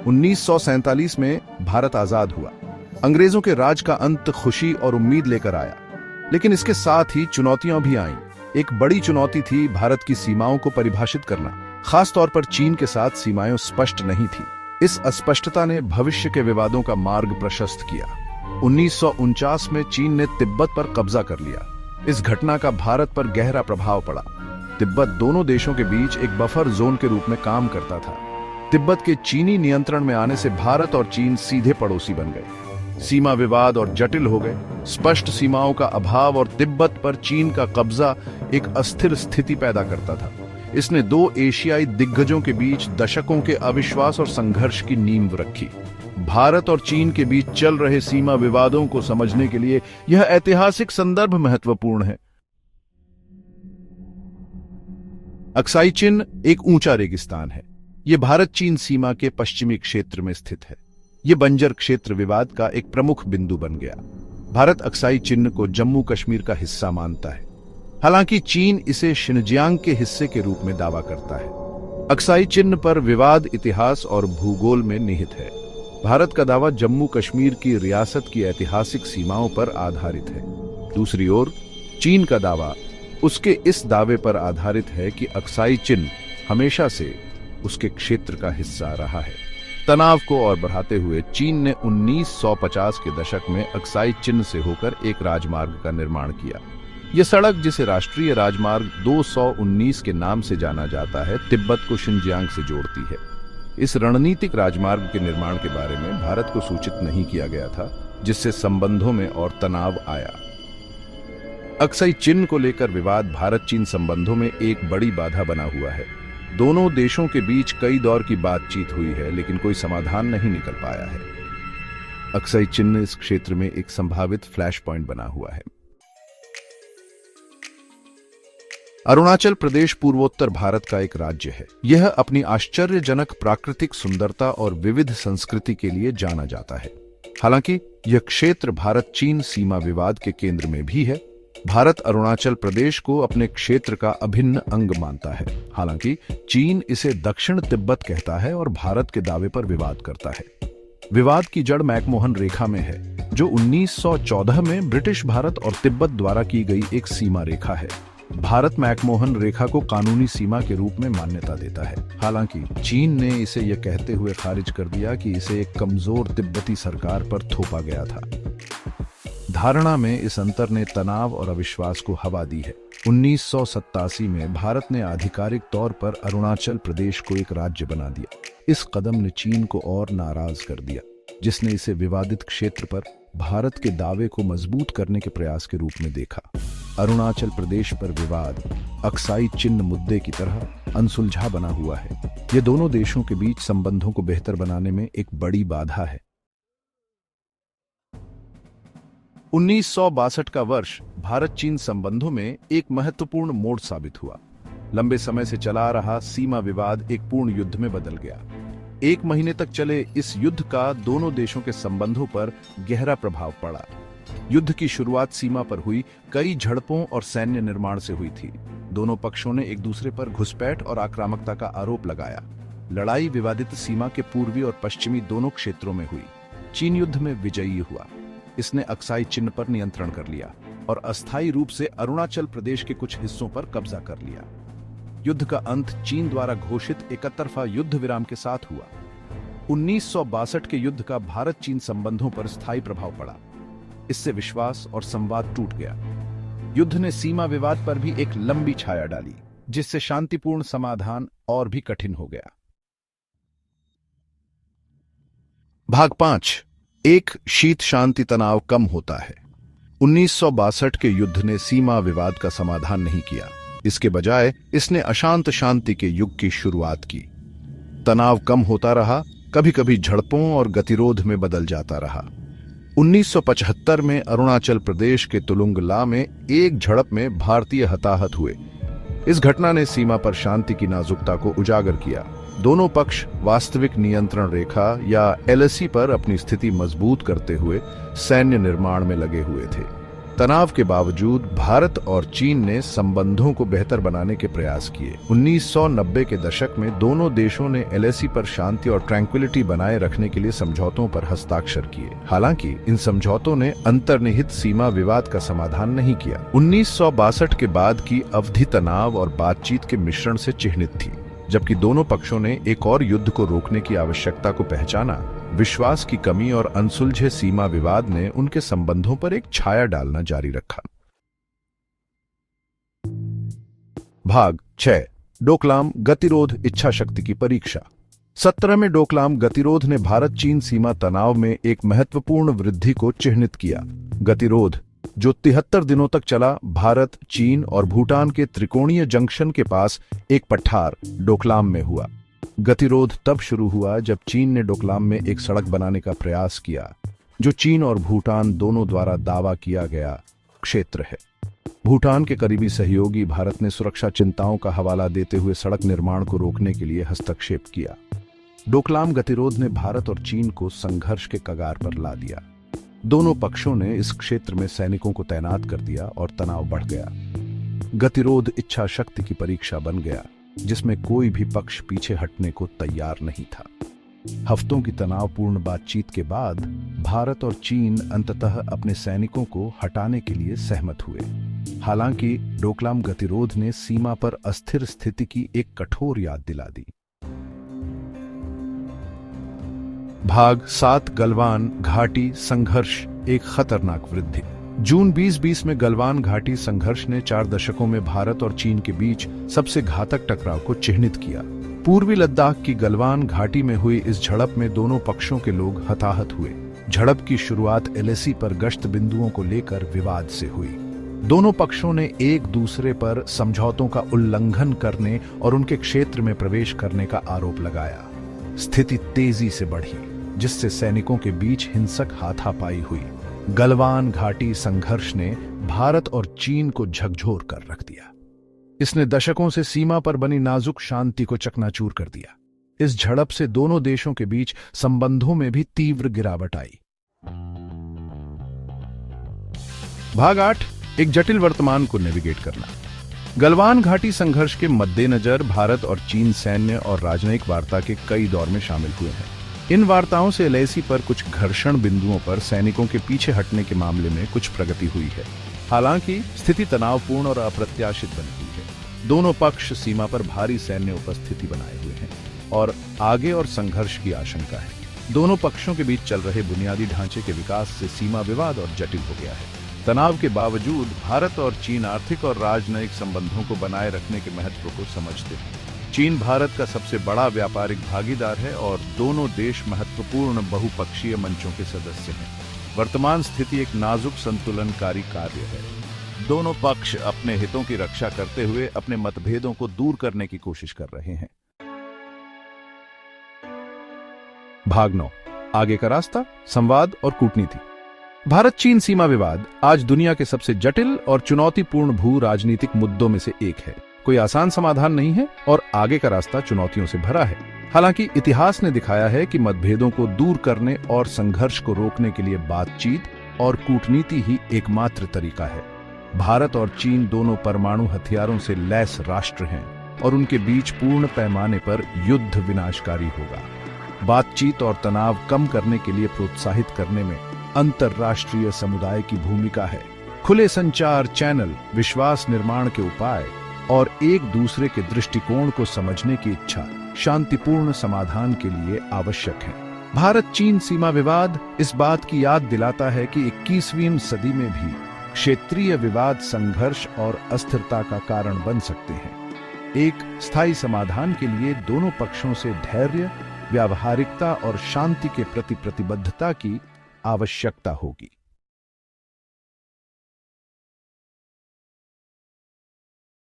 1947 में भारत आजाद हुआ। अंग्रेजों के राज का अंत खुशी और उम्मीद लेकर आया, लेकिन इसके साथ ही चुनौतियां भी आईं। एक बड़ी चुनौती थी भारत की सीमाओं को परिभाषित करना। खास तौर पर चीन के साथ सीमाएं स्पष्ट नहीं थी। इस अस्पष्टता ने भविष्य के विवादों का मार्ग प्रशस्त किया। 1949 में चीन ने तिब्बत पर कब्जा कर लिया। इस घटना का भारत पर गहरा प्रभाव पड़ा। तिब्बत दोनों देशों के बीच एक बफर जोन के रूप में काम करता था। तिब्बत के चीनी नियंत्रण में आने से भारत और चीन सीधे पड़ोसी बन गए। सीमा विवाद और जटिल हो गए। स्पष्ट सीमाओं का अभाव और तिब्बत पर चीन का कब्जा एक अस्थिर स्थिति पैदा करता था। इसने दो एशियाई दिग्गजों के बीच दशकों के अविश्वास और संघर्ष की नींव रखी। भारत और चीन के बीच चल रहे सीमा विवादों को समझने के लिए यह ऐतिहासिक संदर्भ महत्वपूर्ण है। अक्साई चिन्ह एक ऊंचा रेगिस्तान है। यह भारत चीन सीमा के पश्चिमी क्षेत्र में स्थित है। यह बंजर क्षेत्र विवाद का एक प्रमुख बिंदु बन गया। भारत अक्साई चिन्ह को जम्मू कश्मीर का हिस्सा मानता है, हालांकि चीन इसे शिनजियांग के हिस्से के रूप में दावा करता है। अक्साई चिन्ह पर विवाद इतिहास और भूगोल में निहित है। भारत का दावा जम्मू कश्मीर की रियासत की ऐतिहासिक सीमाओं पर आधारित है। दूसरी ओर चीन का दावा उसके इस दावे पर आधारित है कि अक्साई चिन्ह हमेशा से उसके क्षेत्र का हिस्सा रहा है। तनाव को और बढ़ाते हुए चीन ने 1950 के दशक में अक्साई चिन्ह से होकर एक राजमार्ग का निर्माण किया। यह सड़क, जिसे राष्ट्रीय राजमार्ग 219 के नाम से जाना जाता है, तिब्बत को शिनजियांग से जोड़ती है। इस रणनीतिक राजमार्ग के निर्माण के बारे में भारत को सूचित नहीं किया गया था, जिससे संबंधों में और तनाव आया। अक्साई चिन्ह को लेकर विवाद भारत चीन संबंधों में एक बड़ी बाधा बना हुआ है। दोनों देशों के बीच कई दौर की बातचीत हुई है, लेकिन कोई समाधान नहीं निकल पाया है। अक्साई चिन्ह इस क्षेत्र में एक संभावित फ्लैश पॉइंट बना हुआ है। अरुणाचल प्रदेश पूर्वोत्तर भारत का एक राज्य है। यह अपनी आश्चर्यजनक प्राकृतिक सुंदरता और विविध संस्कृति के लिए जाना जाता है। हालांकि यह क्षेत्र भारत चीन सीमा विवाद के केंद्र में भी है। भारत अरुणाचल प्रदेश को अपने क्षेत्र का अभिन्न अंग मानता है, हालांकि चीन इसे दक्षिण तिब्बत कहता है और भारत के दावे पर विवाद करता है। विवाद की जड़ मैकमोहन रेखा में है, जो 1914 में ब्रिटिश भारत और तिब्बत द्वारा की गई एक सीमा रेखा है। भारत मैकमोहन रेखा को कानूनी सीमा के रूप में मान्यता देता है, हालांकि चीन ने इसे यह कहते हुए खारिज कर दिया कि इसे एक कमजोर तिब्बती सरकार पर थोपा गया था। धारणा में इस अंतर ने तनाव और अविश्वास को हवा दी है। 1987 में भारत ने आधिकारिक तौर पर अरुणाचल प्रदेश को एक राज्य बना दिया। इस कदम ने चीन को और नाराज कर दिया, जिसने इसे विवादित क्षेत्र पर भारत के दावे को मजबूत करने के प्रयास के रूप में देखा। अरुणाचल प्रदेश पर विवाद अक्साई चिन्ह मुद्दे की तरह अनसुलझा बना हुआ है। यह दोनों देशों के बीच संबंधों को बेहतर बनाने में एक बड़ी बाधा है। 1962 का वर्ष भारत चीन संबंधों में एक महत्वपूर्ण मोड़ साबित हुआ। लंबे समय से चला आ रहा सीमा विवाद एक पूर्ण युद्ध में बदल गया। 1 महीने तक चले इस युद्ध का दोनों देशों के संबंधों पर गहरा प्रभाव पड़ा। युद्ध की शुरुआत सीमा पर हुई कई झड़पों और सैन्य निर्माण से हुई थी। दोनों पक्षों ने एक दूसरे पर घुसपैठ और आक्रामकता का आरोप लगाया। लड़ाई विवादित सीमा के पूर्वी और पश्चिमी दोनों क्षेत्रों में हुई। चीन युद्ध में विजयी हुआ। इसने अक्साई चिन्ह पर नियंत्रण कर लिया और अस्थायी रूप से अरुणाचल प्रदेश के कुछ हिस्सों पर कब्जा कर लिया। युद्ध का अंत चीन द्वारा घोषित एकतरफा युद्ध विराम के साथ हुआ। 1962 के युद्ध का भारत चीन संबंधों पर स्थायी प्रभाव पड़ा। इससे विश्वास और संवाद टूट गया। युद्ध ने सीमा विवाद पर भी एक लंबी छाया डाली, जिससे शांतिपूर्ण समाधान और भी कठिन हो गया। भाग 5। एक शीत शांति तनाव कम होता है। 1962 के युद्ध ने सीमा विवाद का समाधान नहीं किया। इसके बजाय इसने अशांत शांति के युग की शुरुआत की। तनाव कम होता रहा, कभी कभी झड़पों और गतिरोध में बदल जाता रहा। 1975 में अरुणाचल प्रदेश के तुलुंगला में एक झड़प में भारतीय हताहत हुए। इस घटना ने सीमा पर शांति की नाजुकता को उजागर किया। दोनों पक्ष वास्तविक नियंत्रण रेखा या एलएसी पर अपनी स्थिति मजबूत करते हुए सैन्य निर्माण में लगे हुए थे। तनाव के बावजूद भारत और चीन ने संबंधों को बेहतर बनाने के प्रयास किए। 1990 के दशक में दोनों देशों ने एलएसी पर शांति और ट्रैंक्विलिटी बनाए रखने के लिए समझौतों पर हस्ताक्षर किए। हालांकि इन समझौतों ने अंतर्निहित सीमा विवाद का समाधान नहीं किया। 1962 के बाद की अवधि तनाव और बातचीत के मिश्रण से चिह्नित थी। जबकि दोनों पक्षों ने एक और युद्ध को रोकने की आवश्यकता को पहचाना, विश्वास की कमी और अनसुलझे सीमा विवाद ने उनके संबंधों पर एक छाया डालना जारी रखा। भाग 6। डोकलाम गतिरोध इच्छा शक्ति की परीक्षा। 17 में डोकलाम गतिरोध ने भारत चीन सीमा तनाव में एक महत्वपूर्ण वृद्धि को चिह्नित किया। गतिरोध, जो 73 दिनों तक चला, भारत, चीन और भूटान के त्रिकोणीय जंक्शन के पास एक पठार डोकलाम में हुआ। गतिरोध तब शुरू हुआ जब चीन ने डोकलाम में एक सड़क बनाने का प्रयास किया, जो चीन और भूटान दोनों द्वारा दावा किया गया क्षेत्र है। भूटान के करीबी सहयोगी भारत ने सुरक्षा चिंताओं का हवाला देते हुए सड़क निर्माण को रोकने के लिए हस्तक्षेप किया। डोकलाम गतिरोध ने भारत और चीन को संघर्ष के कगार पर ला दिया। दोनों पक्षों ने इस क्षेत्र में सैनिकों को तैनात कर दिया और तनाव बढ़ गया। गतिरोध इच्छा शक्ति की परीक्षा बन गया, जिसमें कोई भी पक्ष पीछे हटने को तैयार नहीं था। हफ्तों की तनावपूर्ण बातचीत के बाद भारत और चीन अंततः अपने सैनिकों को हटाने के लिए सहमत हुए। हालांकि डोकलाम गतिरोध ने सीमा पर अस्थिर स्थिति की एक कठोर याद दिला दी। भाग 7। गलवान घाटी संघर्ष, एक खतरनाक वृद्धि। जून 2020 में गलवान घाटी संघर्ष ने 4 दशकों में भारत और चीन के बीच सबसे घातक टकराव को चिह्नित किया। पूर्वी लद्दाख की गलवान घाटी में हुई इस झड़प में दोनों पक्षों के लोग हताहत हुए। झड़प की शुरुआत एलएसी पर गश्त बिंदुओं को लेकर विवाद से हुई। दोनों पक्षों ने एक दूसरे पर समझौतों का उल्लंघन करने और उनके क्षेत्र में प्रवेश करने का आरोप लगाया। स्थिति तेजी से बढ़ी, जिससे सैनिकों के बीच हिंसक हाथापाई हुई। गलवान घाटी संघर्ष ने भारत और चीन को झकझोर कर रख दिया। इसने दशकों से सीमा पर बनी नाजुक शांति को चकनाचूर कर दिया। इस झड़प से दोनों देशों के बीच संबंधों में भी तीव्र गिरावट आई। भाग 8। एक जटिल वर्तमान को नेविगेट करना। गलवान घाटी संघर्ष के मद्देनजर भारत और चीन सैन्य और राजनयिक वार्ता के कई दौर में शामिल हुए हैं। इन वार्ताओं से एलएसी पर कुछ घर्षण बिंदुओं पर सैनिकों के पीछे हटने के मामले में कुछ प्रगति हुई है। हालांकि स्थिति तनावपूर्ण और अप्रत्याशित बनी हुई है। दोनों पक्ष सीमा पर भारी सैन्य उपस्थिति बनाए हुए हैं और आगे और संघर्ष की आशंका है। दोनों पक्षों के बीच चल रहे बुनियादी ढांचे के विकास से सीमा विवाद और जटिल हो गया है। तनाव के बावजूद भारत और चीन आर्थिक और राजनयिक संबंधों को बनाए रखने के महत्व को समझते हैं। चीन भारत का सबसे बड़ा व्यापारिक भागीदार है और दोनों देश महत्वपूर्ण बहुपक्षीय मंचों के सदस्य हैं। वर्तमान स्थिति एक नाजुक संतुलनकारी कार्य है। दोनों पक्ष अपने हितों की रक्षा करते हुए अपने मतभेदों को दूर करने की कोशिश कर रहे हैं। भाग 9। आगे का रास्ता, संवाद और कूटनीति। भारत चीन सीमा विवाद आज दुनिया के सबसे जटिल और चुनौतीपूर्ण भू राजनीतिक मुद्दों में से एक है। कोई आसान समाधान नहीं है और आगे का रास्ता चुनौतियों से भरा है। हालांकि इतिहास ने दिखाया है कि मतभेदों को दूर करने और संघर्ष को रोकने के लिए बातचीत और कूटनीति ही एकमात्र तरीका है। भारत और चीन दोनों परमाणु हथियारों से लैस राष्ट्र हैं और उनके बीच पूर्ण पैमाने पर युद्ध विनाशकारी होगा। बातचीत और तनाव कम करने के लिए प्रोत्साहित करने में अंतर्राष्ट्रीय समुदाय की भूमिका है। खुले संचार चैनल, विश्वास निर्माण के उपाय और एक दूसरे के दृष्टिकोण को समझने की इच्छा शांतिपूर्ण समाधान के लिए आवश्यक है। भारत चीन सीमा विवाद इस बात की याद दिलाता है कि 21वीं सदी में भी क्षेत्रीय विवाद संघर्ष और अस्थिरता का कारण बन सकते हैं। एक स्थायी समाधान के लिए दोनों पक्षों से धैर्य, व्यावहारिकता और शांति के प्रति प्रतिबद्धता की आवश्यकता होगी।